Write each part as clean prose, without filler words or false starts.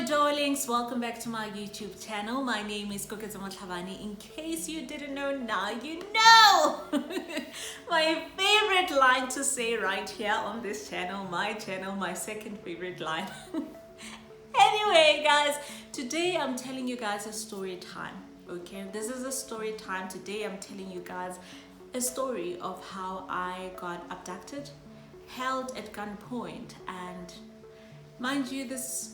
darlings, welcome back to my YouTube channel. My name is Koketsamotlavani. In case you didn't know, now you know. My favorite line to say right here on this channel, my second favorite line. Anyway guys, today I'm telling you guys a story time. Okay, this is a story time. Today I'm telling you guys a story of how I got abducted, held at gunpoint, and mind you, this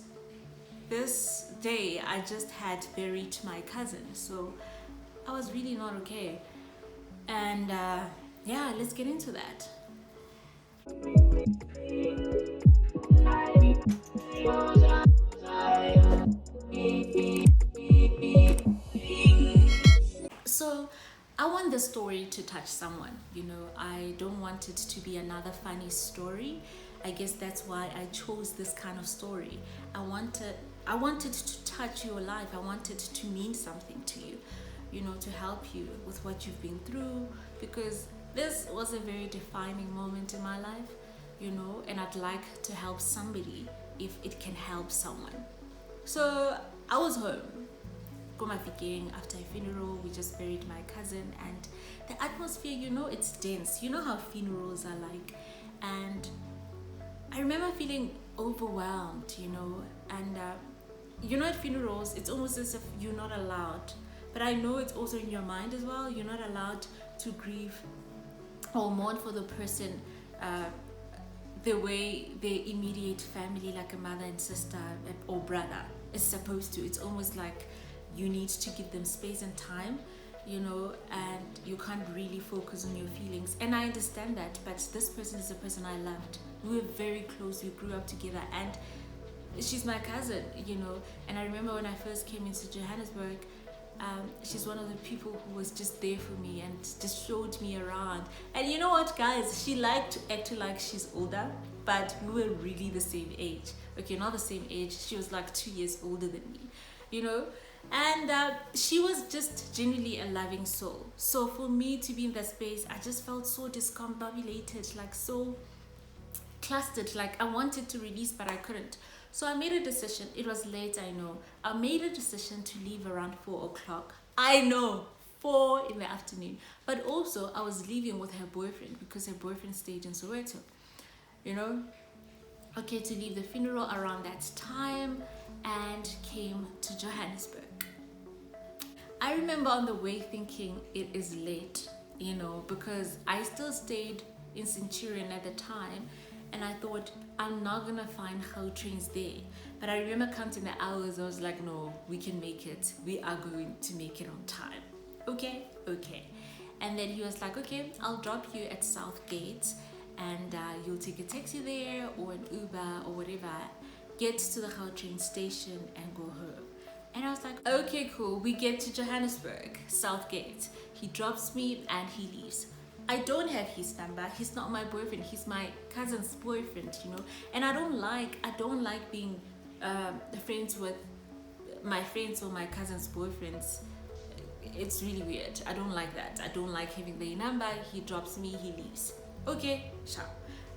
day I just had buried my cousin, so I was really not okay. And yeah, let's get into that. So I want the story to touch someone, you know. I don't want it to be another funny story. I guess that's why I chose this kind of story. I wanted to touch your life. I wanted to mean something to you, you know, to help you with what you've been through, because this was a very defining moment in my life, you know, and I'd like to help somebody if it can help someone. So I was home. After a funeral, we just buried my cousin, and the atmosphere, you know, it's dense. You know how funerals are like, and I remember feeling overwhelmed, you know, and you know, at funerals it's almost as if you're not allowed, but I know it's also in your mind as well. You're not allowed to grieve or mourn for the person the way their immediate family, like a mother and sister or brother, is supposed to. It's almost like you need to give them space and time, you know, and you can't really focus on your feelings. And I understand that, but this person is a person I loved. We were very close, we grew up together, and she's my cousin, you know. And I remember when I first came into Johannesburg, she's one of the people who was just there for me and just showed me around. And you know what, guys, she liked to act like she's older, but we were really the same age. Okay, not the same age, she was like 2 years older than me, you know. And she was just genuinely a loving soul. So for me to be in that space, I just felt so discombobulated, like so clustered, like I wanted to release but I couldn't. So I made a decision. It was late, I know. I made a decision to leave around 4 o'clock. I know, 4 in the afternoon. But also I was leaving with her boyfriend because her boyfriend stayed in Soweto, you know. Okay, to leave the funeral around that time, and came to Johannesburg. I remember on the way thinking it is late, you know, because I still stayed in Centurion at the time, and I thought I'm not gonna find how trains there. But I remember counting the hours. I was like, no, we can make it. We are going to make it on time. Okay. And then he was like, okay, I'll drop you at South Gate, and you'll take a taxi there or an Uber or whatever, get to the Gautrain station and go home. And I was like, okay, cool. We get to Johannesburg, Southgate. He drops me and he leaves. I don't have his number. He's not my boyfriend. He's my cousin's boyfriend, you know. And I don't like being friends with my friends or my cousin's boyfriends. It's really weird. I don't like that. I don't like having their number. He drops me, he leaves. Okay, sharp.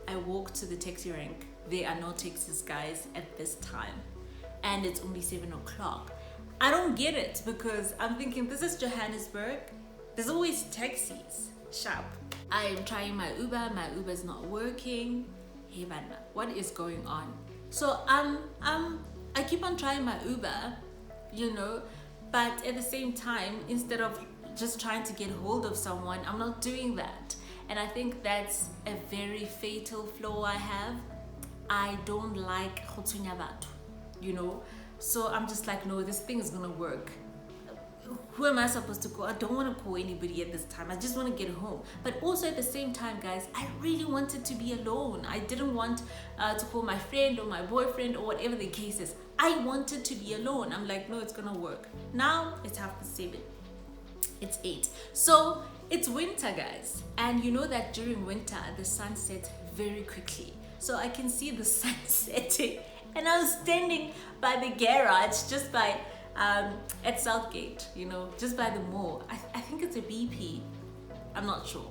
I walk to the taxi rank. There are no taxis, guys, at this time, and it's only 7 o'clock. I don't get it, because I'm thinking this is Johannesburg. There's always taxis. Sharp. I am trying my Uber. My Uber is not working. Hey, man, what is going on? So I keep on trying my Uber, you know, but at the same time, instead of just trying to get hold of someone, I'm not doing that. And I think that's a very fatal flaw I have. I don't like khotsunya batho, you know. So I'm just like, no, this thing is gonna work. Who am I supposed to call? I don't want to call anybody at this time. I just want to get home. But also at the same time, guys, I really wanted to be alone. I didn't want to call my friend or my boyfriend or whatever the case is. I wanted to be alone. I'm like, no, it's gonna work. Now it's 7:30. It's 8. So it's winter, guys, and you know that during winter the sun sets very quickly. So I can see the sun setting, and I was standing by the garage, just by at Southgate, you know, just by the mall. I think it's a BP, I'm not sure.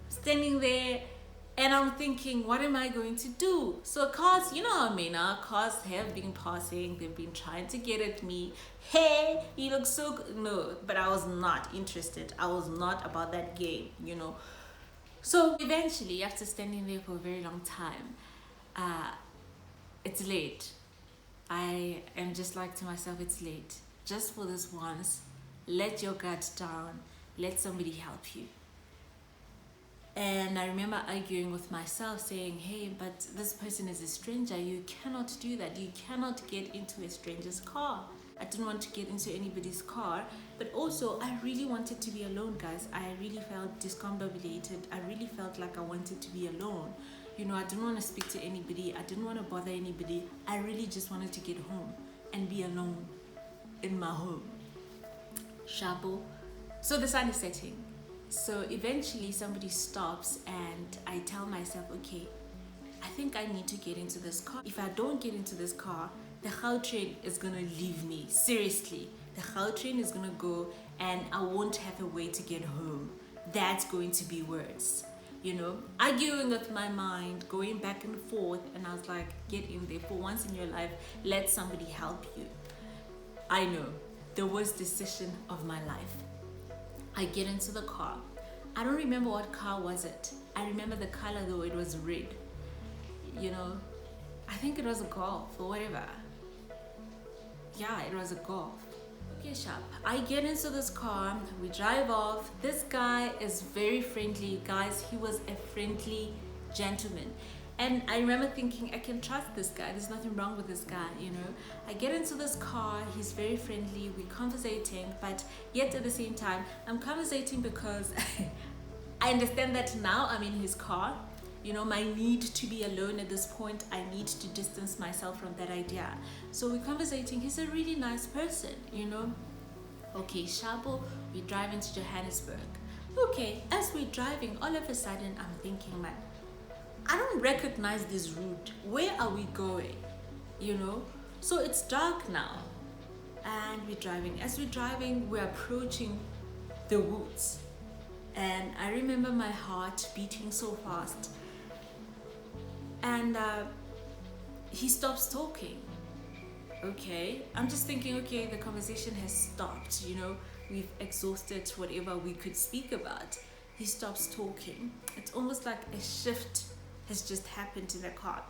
Standing there, And I'm thinking, what am I going to do? So cars, you know how I mean, cars have been passing, they've been trying to get at me. Hey, you look so good. No, but I was not interested. I was not about that game, you know. So eventually, after standing there for a very long time, it's late. I am just like to myself, it's late. Just for this once, let your guard down. Let somebody help you. And I remember arguing with myself saying, hey, but this person is a stranger. You cannot do that. You cannot get into a stranger's car. I didn't want to get into anybody's car. But also, I really wanted to be alone, guys. I really felt discombobulated. I really felt like I wanted to be alone. You know, I didn't want to speak to anybody. I didn't want to bother anybody. I really just wanted to get home and be alone in my home. Shabo. So the sun is setting. So eventually somebody stops and I tell myself, okay, I think I need to get into this car. If I don't get into this car, the Gautrain is going to leave me. Seriously, the Gautrain is going to go and I won't have a way to get home. That's going to be worse. You know, arguing with my mind, going back and forth, and I was like, get in there. For once in your life, let somebody help you. I know, the worst decision of my life. I get into the car. I don't remember what car was it. I remember the color though, it was red. You know, I think it was a Golf or whatever. Yeah, it was a Golf. Okay, sharp. I get into this car, we drive off. This guy is very friendly. Guys, he was a friendly gentleman. And I remember thinking, I can trust this guy. There's nothing wrong with this guy, you know. I get into this car, he's very friendly, we're conversating, but yet at the same time, I'm conversating because I understand that now I'm in his car. You know, my need to be alone at this point, I need to distance myself from that idea. So we're conversating, he's a really nice person, you know. Okay, Shabo, we drive into Johannesburg. Okay, as we're driving, all of a sudden, I'm thinking, man, I don't recognize this route. Where are we going? You know? So it's dark now. And we're driving. As we're driving, we're approaching the woods. And I remember my heart beating so fast. And he stops talking. Okay. I'm just thinking, okay, the conversation has stopped. You know, we've exhausted whatever we could speak about. He stops talking. It's almost like a shift has just happened to the car.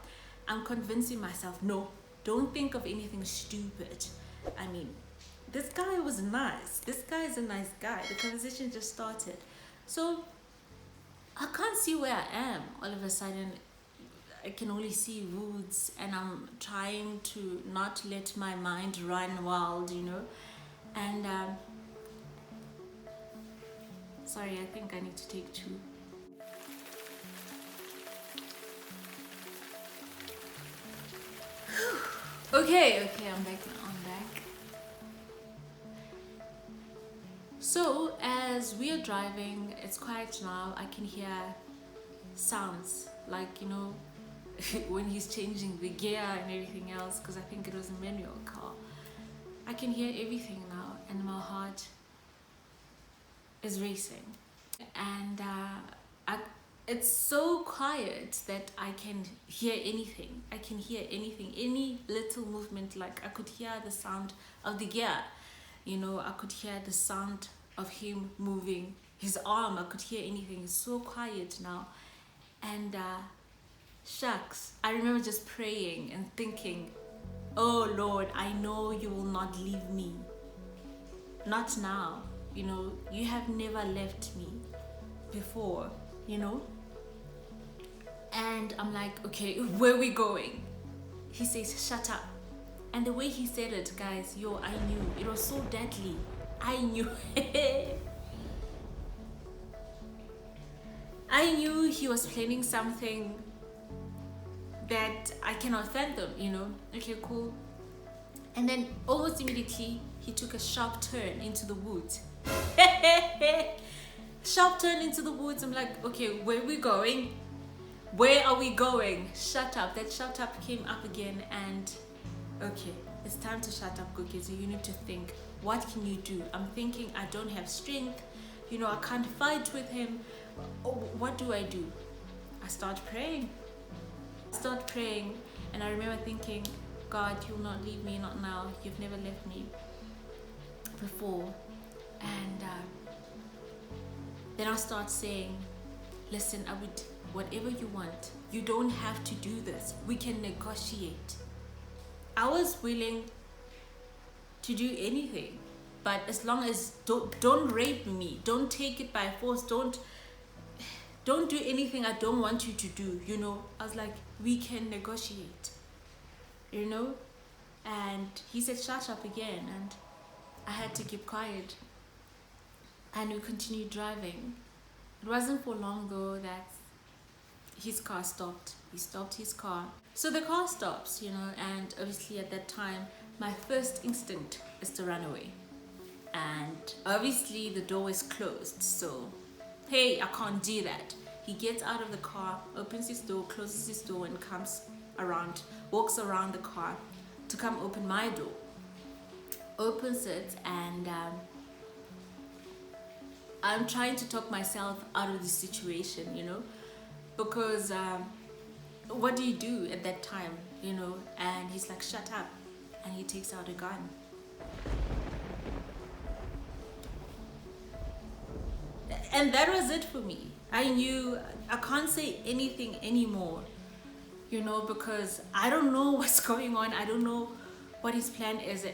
I'm convincing myself, no, don't think of anything stupid. I mean, this guy was nice. This guy is a nice guy. The conversation just started. So I can't see where I am. All of a sudden, I can only see woods and I'm trying to not let my mind run wild, you know. And sorry, I think I need to take two. Okay, I'm back now. I'm back. So as we are driving, it's quiet now. I can hear sounds like, you know, when he's changing the gear and everything else, because I think it was a manual car. I can hear everything now, and my heart is racing. And it's so quiet that I can hear anything. I can hear anything, any little movement. Like I could hear the sound of the gear, you know, I could hear the sound of him moving his arm. I could hear anything. It's so quiet now. And shucks, I remember just praying and thinking, oh Lord, I know you will not leave me. Not now. You know, you have never left me before, you know. And I'm like, okay, where are we going? He says, shut up. And the way he said it, guys, yo, I knew. It was so deadly. I knew. I knew he was planning something that I cannot fathom, you know. Okay, cool. And then almost immediately, he took a sharp turn into the woods. Sharp turn into the woods. I'm like, okay, where are we going? Where are we going? Shut up. That shut up came up again, and okay, it's time to shut up, Cookie. So you need to think, what can you do? I'm thinking I don't have strength. You know, I can't fight with him. Oh, what do? I start praying. And I remember thinking, God, you'll not leave me, not now. You've never left me before. And then I start saying, listen, I would, whatever you want, you don't have to do this. We can negotiate. I was willing to do anything, but as long as don't rape me, don't take it by force, don't do anything I don't want you to do, you know. I was like, we can negotiate, you know. And he said, shut up again, and I had to keep quiet, and we continued driving. It wasn't for long though that his car stopped. He stopped his car. So the car stops, you know, and obviously at that time, my first instinct is to run away. And obviously the door is closed, so hey, I can't do that. He gets out of the car, opens his door, closes his door, and comes around, walks around the car to come open my door. Opens it, and I'm trying to talk myself out of the situation, you know, because what do you do at that time, you know? And he's like, shut up, and he takes out a gun. And that was it for me. I knew I can't say anything anymore, you know, because I don't know what's going on. I don't know what his plan is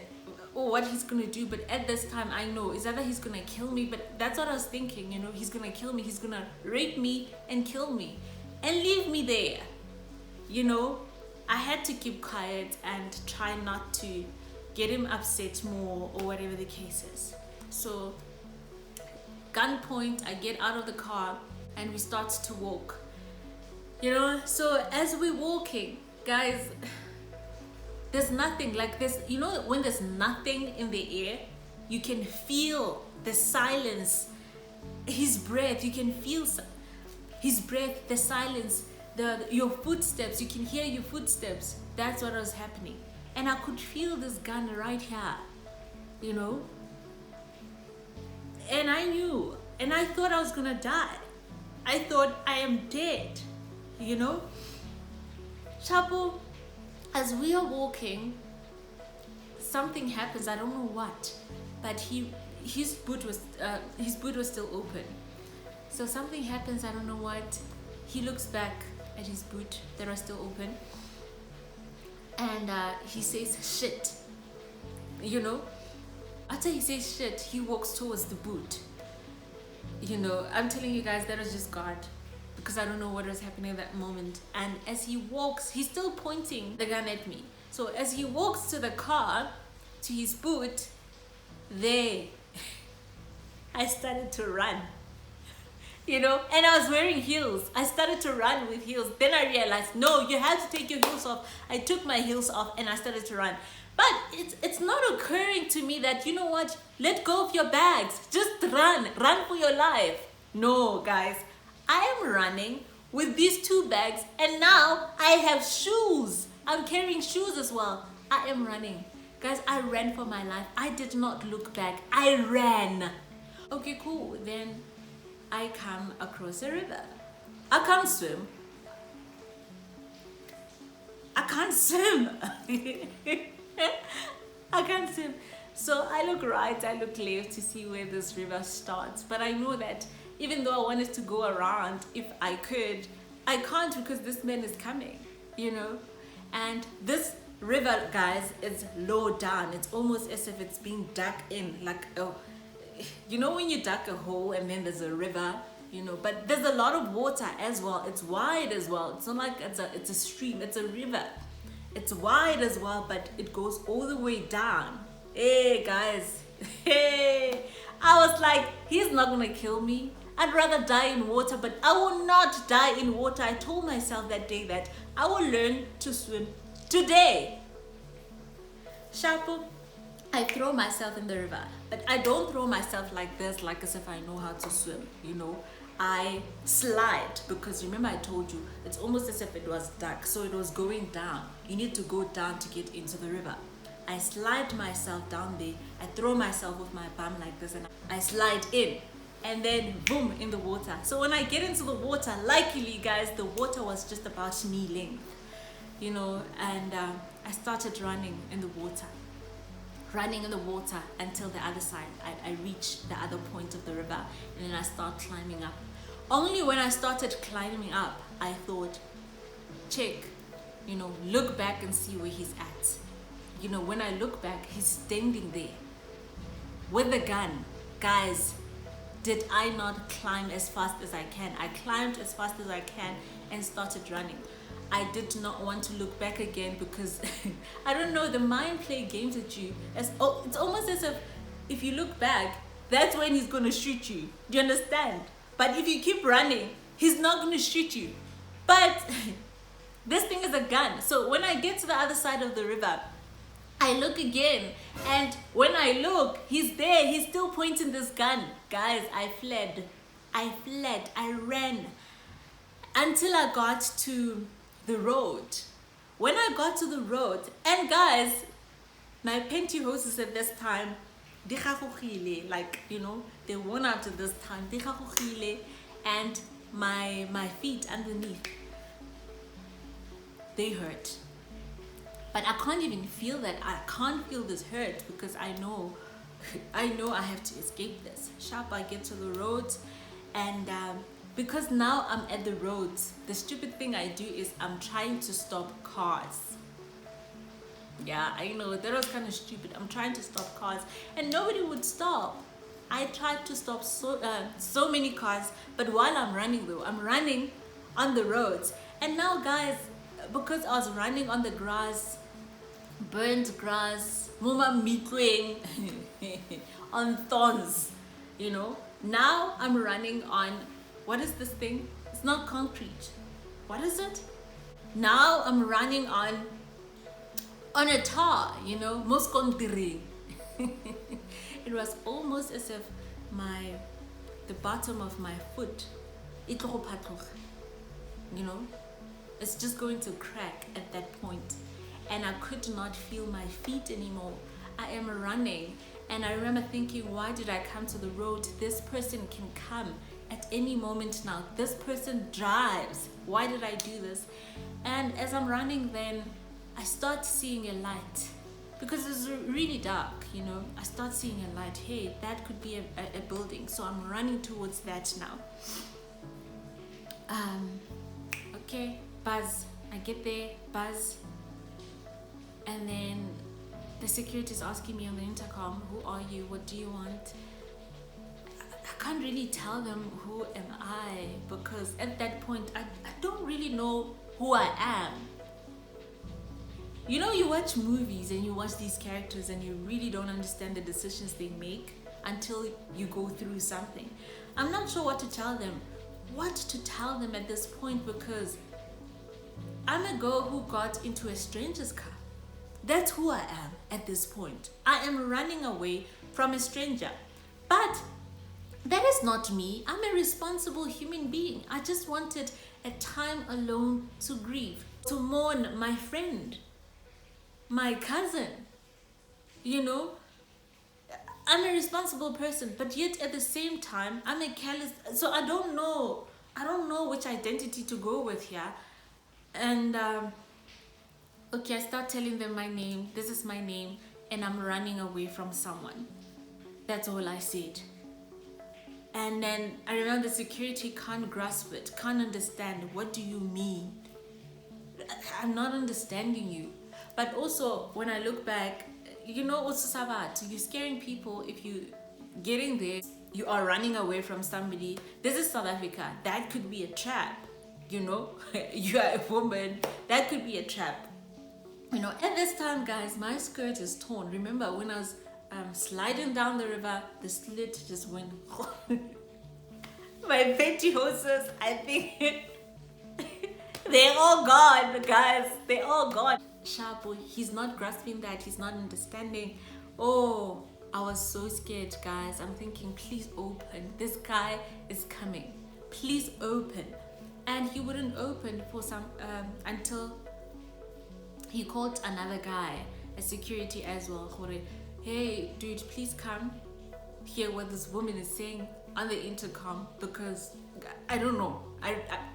or what he's gonna do. But at this time, I know it's either he's gonna kill me, but that's what I was thinking, you know, he's gonna kill me, he's gonna rape me and kill me and leave me there, you know. I had to keep quiet and try not to get him upset more or whatever the case is. So gunpoint, I get out of the car and we start to walk, you know. So as we're walking, guys, there's nothing like this, you know, when there's nothing in the air, you can feel the silence, his breath, you can feel his breath, the silence, your footsteps, you can hear your footsteps. That's what was happening. And I could feel this gun right here, you know. And I knew, and I thought I was gonna die. I thought I am dead, you know. Chapo, as we are walking, something happens. I don't know what, but his boot was still open. So something happens. I don't know what. He looks back at his boot that was still open, and he says shit, you know. After he says shit, he walks towards the boot. You know, I'm telling you guys, that was just God, because I don't know what was happening at that moment. And as he walks, he's still pointing the gun at me. So as he walks to the car, to his boot, there, I started to run. You know, and I was wearing heels. I started to run with heels. Then I realized, no, you have to take your heels off. I took my heels off and I started to run. But it's not occurring to me that, you know what, let go of your bags. Just run for your life. No, guys, I am running with these two bags, and now I have shoes. I'm carrying shoes as well. I am running. Guys, I ran for my life. I did not look back. I ran. Okay, cool. Then I come across a river. I can't swim. I can't swim. I can't swim. So I look right, I look left to see where this river starts. But I know that even though I wanted to go around, if I could, I can't, because this man is coming, you know. And this river, guys, is low down. It's almost as if it's being dug in, like, oh, you know, when you dug a hole and then there's a river, you know, but there's a lot of water as well. It's wide as well. It's not like it's a stream, it's a river. It's wide as well, but it goes all the way down. Hey, guys. Hey. I was like, he's not gonna kill me. I'd rather die in water, but I will not die in water. I told myself that day that I will learn to swim today. Shapo, I throw myself in the river, but I don't throw myself like this, like as if I know how to swim, you know. I slide, because remember I told you, it's almost as if it was dark, so it was going down. You need to go down to get into the river. I slide myself down there. I throw myself with my bum like this, and I slide in. and then boom, in the water. So when I get into the water, luckily guys, the water was just about knee length, you know, and I started running in the water until the other side. I reached the other point of the river, and then I start climbing up. Only when I started climbing up, I thought, check, you know, look back and see where he's at. You know, when I look back, he's standing there with a gun. Guys, did I not climb as fast as I can? I climbed as fast as I can and started running. I did not want to look back again because I don't know, the mind play games at you. It's almost as if you look back, that's when he's going to shoot you. Do you understand? But if you keep running, he's not going to shoot you. But this thing is a gun. So when I get to the other side of the river, I look again, and when I look, he's there. He's still pointing this gun. Guys, I fled. I ran until I got to the road. When I got to the road, and guys, my pantyhoses at this time, like, you know, they worn out at this time, and my feet underneath, they hurt. But I can't even feel that. I can't feel this hurt because I know I have to escape this. Sharp, I get to the road, and because now I'm at the roads, the stupid thing I do is I'm trying to stop cars. Yeah, I know, that was kind of stupid. I'm trying to stop cars and nobody would stop. I tried to stop so many cars, but while I'm running though, I'm running on the roads. And now guys, because I was running on the grass, burnt grass, mama mitwing, on thorns, you know. Now I'm running on, what is this thing? It's not concrete. What is it? Now I'm running on a tar, you know, muskontiri. It was almost as if the bottom of my foot, you know, it's just going to crack at that point. And I could not feel my feet anymore. I am running, and I remember thinking, why did I come to the road? This person can come at any moment now. This person drives. Why did I do this? And as I'm running, then I start seeing a light, because it's really dark, you know. I start seeing a light. Hey, that could be a building. So I'm running towards that now. Okay, buzz. I get there, buzz. And then the security is asking me on the intercom, who are you? What do you want? I can't really tell them who am I, because at that point, I don't really know who I am. You know, you watch movies and you watch these characters and you really don't understand the decisions they make until you go through something. I'm not sure what to tell them at this point, because I'm a girl who got into a stranger's car. That's who I am at this point. I am running away from a stranger. But that is not me. I'm a responsible human being. I just wanted a time alone to grieve, to mourn my friend, my cousin. You know, I'm a responsible person, but yet at the same time, I'm a careless. So I don't know which identity to go with here. And okay, I start telling them my name. This is my name, and I'm running away from someone. That's all I said. And then I remember the security can't grasp it, can't understand. What do you mean? I'm not understanding you. But also, when I look back, you know, also Sabat, you're scaring people if you getting there. You are running away from somebody. This is South Africa. That could be a trap. You know, you are a woman. That could be a trap. You know, at this time, guys, my skirt is torn. Remember when I was sliding down the river, the slit just went. My pantyhoses, I think they're all gone, guys. They're all gone. Sharpo, he's not grasping that. He's not understanding. Oh, I was so scared, guys. I'm thinking, please open. This guy is coming. Please open. And he wouldn't open for some until he called another guy, a security as well. Hey, dude, please come hear what this woman is saying. on the intercom because I don't know.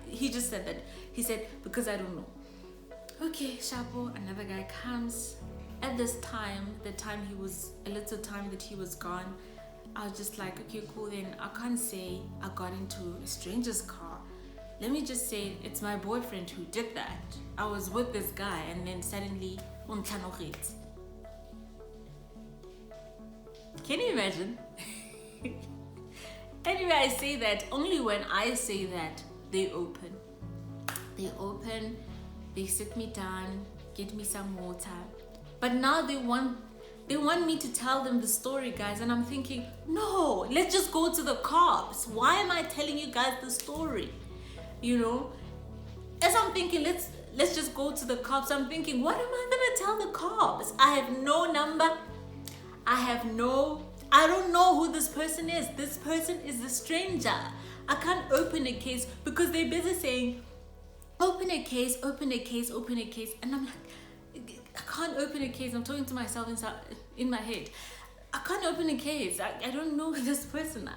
He just said that. He said, because I don't know. Okay, Shapo, another guy comes. At this time, a little time that he was gone, I was just like, okay, cool, then I can't say I got into a stranger's car. Let me just say it's my boyfriend who did that. I was with this guy and then suddenly, can you imagine? Anyway, I say that only when I say that, they open. They sit me down, get me some water. But now they want me to tell them the story, guys. And I'm thinking, no, let's just go to the cops. Why am I telling you guys the story? You know? As I'm thinking, let's just go to the cops. I'm thinking, what am I gonna tell the cops? I have no number. I don't know who this person is. This person is a stranger. I can't open a case because they're busy saying, open a case. And I'm like, I can't open a case. I'm talking to myself in my head. I can't open a case. I don't know this person.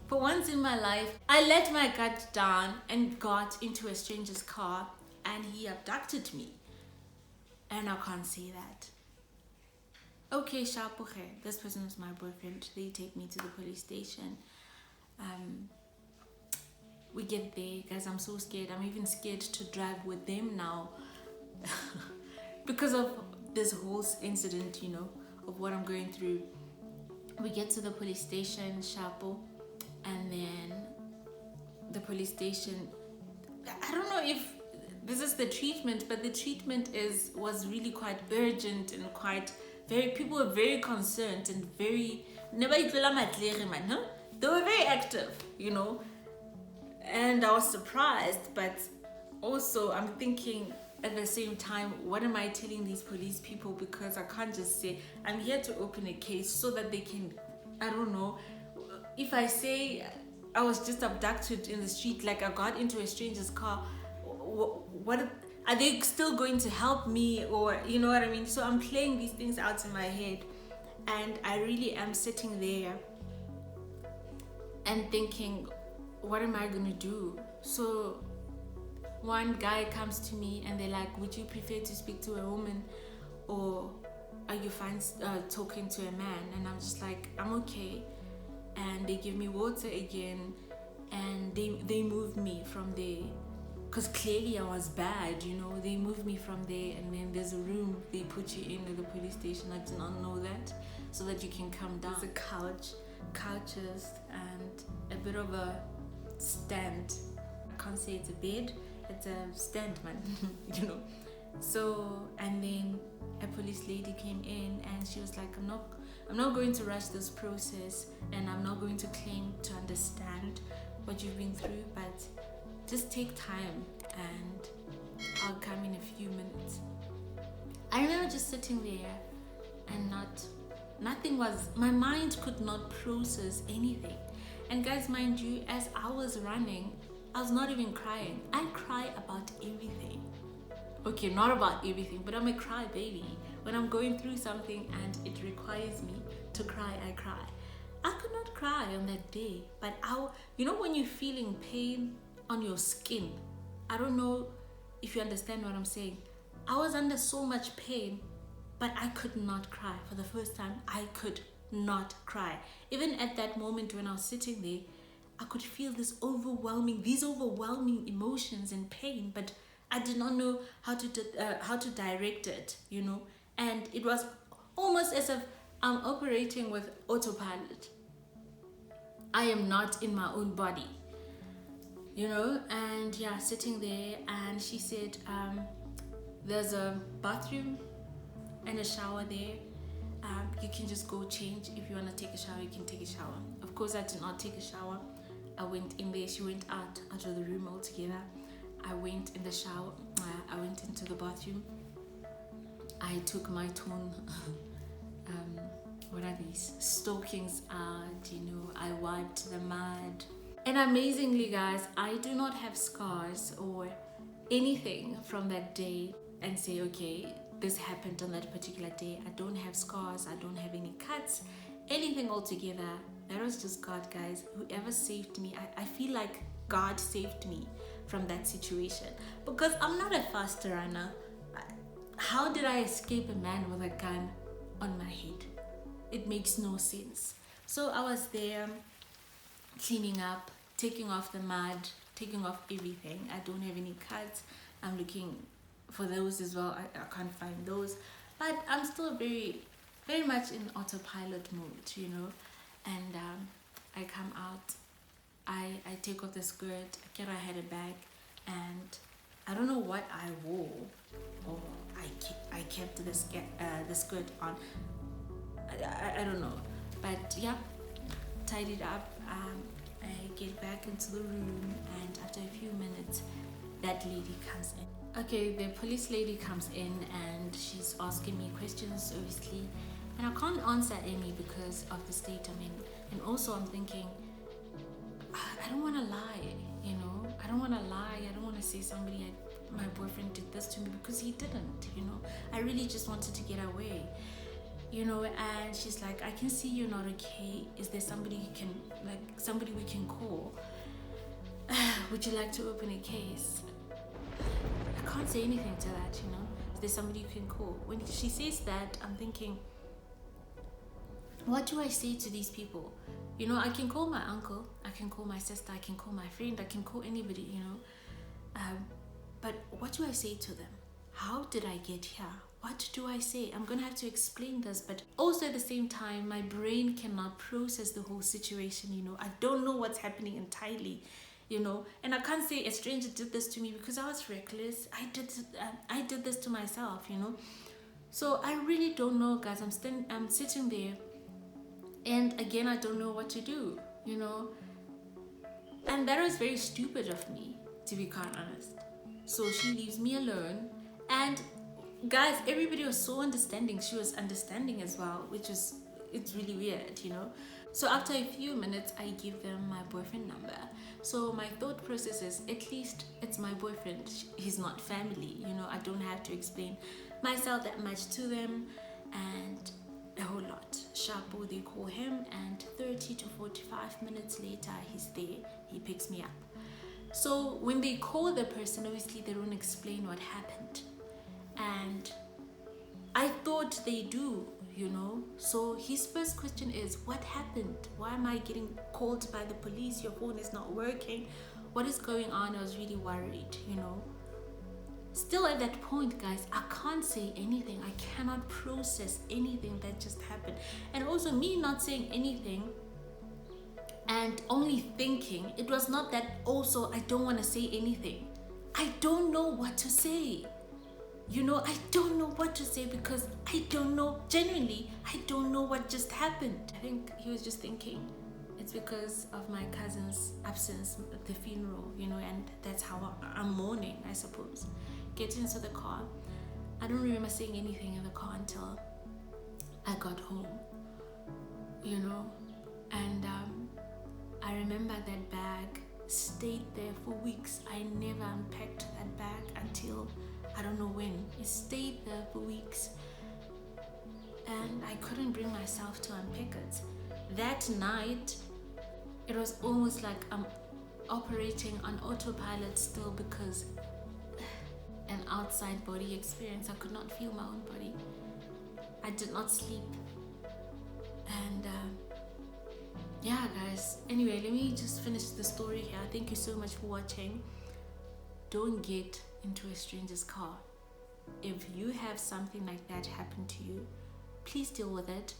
For once in my life, I let my guard down and got into a stranger's car and he abducted me. And I can't say that. Okay, Shapuche, this person was my boyfriend. They take me to the police station. We get there, guys. I'm so scared. I'm even scared to drive with them now because of this whole incident, you know, of what I'm going through. We get to the police station, Shapo, and then the police station, I don't know if this is the treatment, but the treatment was really quite urgent and people were very concerned and they were very active, you know. And I was surprised, but also I'm thinking at the same time, what am I telling these police people? Because I can't just say I'm here to open a case so that they can, I don't know, if I say I was just abducted in the street, like I got into a stranger's car, what are they still going to help me? Or you know what I mean? So I'm playing these things out in my head, and I really am sitting there and thinking, what am I gonna do? So one guy comes to me and they're like, would you prefer to speak to a woman or are you fine talking to a man? And I'm just like, I'm okay. And they give me water again and they moved me from there because clearly I was bad, you know. They moved me from there and then there's a room they put you in at the police station. I did not know that, so that you can come down. There's a couches and a bit of a stand. I can't say it's a bed, it's a stand, man. You know. So and then a police lady came in and she was like, I'm not going to rush this process and I'm not going to claim to understand what you've been through, but just take time and I'll come in a few minutes. I remember just sitting there and my mind could not process anything. And guys, mind you, as I was running, I was not even crying. I cry about everything. Okay, not about everything, but I'm a cry baby. When I'm going through something and it requires me to cry, I cry. I could not cry on that day, but you know when you're feeling pain on your skin, I don't know if you understand what I'm saying. I was under so much pain, but I could not cry. For the first time, I could not cry. Even at that moment when I was sitting there, I could feel these overwhelming emotions and pain, but I did not know how to direct it, you know. And it was almost as if I'm operating with autopilot. I am not in my own body, you know. And yeah, sitting there, and she said, there's a bathroom and a shower there. You can just go change. If you want to take a shower, you can take a shower. Of course, I did not take a shower. I went in there. She went out of the room altogether. I went in the shower. I went into the bathroom. I took my torn, what are these? Stockings out, you know. I wiped the mud. And amazingly, guys, I do not have scars or anything from that day and say, okay, this happened on that particular day. I don't have scars. I don't have any cuts. anything altogether. That was just God, guys. Whoever saved me, I feel like God saved me from that situation, because I'm not a fast runner. How did I escape a man with a gun on my head? It makes no sense. So I was there cleaning up, taking off the mud, taking off everything. I don't have any cuts. I'm looking for those as well. I can't find those, but I'm still very, very much in autopilot mode, you know. And I come out, I take off the skirt. I had a bag, and I don't know what I wore, or I kept the skirt on. I don't know, but yeah, tied it up. I get back into the room, and after a few minutes, that lady comes in. Okay, the police lady comes in, and she's asking me questions, obviously, and I can't answer any because of the state I'm in. And also I'm thinking, I don't want to lie, you know. I don't want to lie. I don't want to say my boyfriend did this to me, because he didn't, you know. I really just wanted to get away, you know. And she's like, I can see you're not okay. Is there somebody somebody we can call? Would you like to open a case? I can't say anything to that, you know. Is there somebody you can call? When she says that, I'm thinking, what do I say to these people? You know, I can call my uncle, I can call my sister, I can call my friend, I can call anybody, you know. But what do I say to them? How did I get here? What do I say? I'm gonna have to explain this, but also at the same time, my brain cannot process the whole situation, you know. I don't know what's happening entirely, you know. And I can't say a stranger did this to me, because I was reckless. I did this to myself, you know. So I really don't know, guys. I'm sitting there, and again, I don't know what to do, you know. And that was very stupid of me, to be quite honest. So she leaves me alone. And guys, everybody was so understanding. She was understanding as well, it's really weird, you know. So after a few minutes, I give them my boyfriend number. So my thought process is, at least it's my boyfriend. He's not family, you know. I don't have to explain myself that much to them. And a whole lot. Sharpo, they call him, and 30 to 45 minutes later, he's there. He picks me up. So when they call the person, obviously they don't explain what happened. And I thought they do, you know. So his first question is, what happened? Why am I getting called by the police? Your phone is not working. What is going on? I was really worried, you know. Still at that point, guys, I can't say anything. I cannot process anything that just happened. And also me not saying anything and only thinking, it was not that also I don't want to say anything. I don't know what to say. You know, I don't know what to say, because I don't know, genuinely, I don't know what just happened. I think he was just thinking, it's because of my cousin's absence at the funeral, you know, and that's how I'm mourning, I suppose. Get into the car. I don't remember saying anything in the car until I got home, you know. And I remember that bag stayed there for weeks. I never unpacked that bag until I don't know when. It stayed there for weeks, and I couldn't bring myself to unpack it. That night, it was almost like I'm operating on autopilot still, because an outside body experience. I could not feel my own body. I did not sleep. And yeah, guys. Anyway, let me just finish the story here. Thank you so much for watching. Don't get into a stranger's car. If you have something like that happen to you, please deal with it.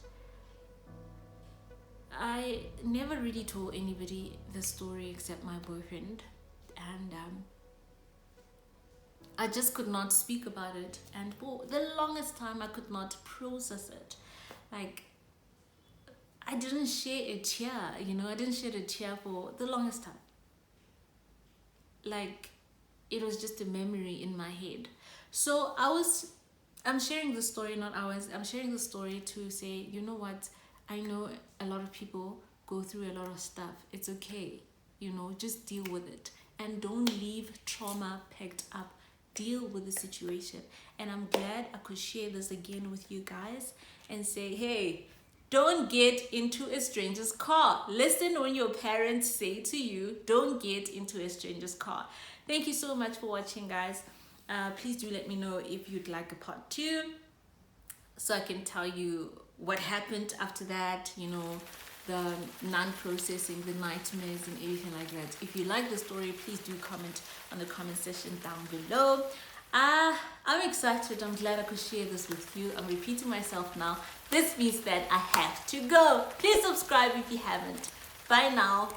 I never really told anybody the story except my boyfriend, and I just could not speak about it, and for the longest time I could not process it. Like, I didn't share a tear, you know. I didn't shed a tear for the longest time. Like, it was just a memory in my head. So I'm sharing the story, I'm sharing the story to say, you know what, I know a lot of people go through a lot of stuff. It's okay, you know, just deal with it, and don't leave trauma packed up. Deal with the situation. And I'm glad I could share this again with you guys and say, hey, Don't get into a stranger's car. Listen when your parents say to you, don't get into a stranger's car. Thank you so much for watching, guys. Please do let me know if you'd like a part 2, so I can tell you what happened after that, you know, the non-processing, the nightmares and everything like that. If you like the story, please do comment on the comment section down below. I'm excited. I'm glad I could share this with you. I'm repeating myself now. This means that I have to go. Please subscribe if you haven't. Bye now.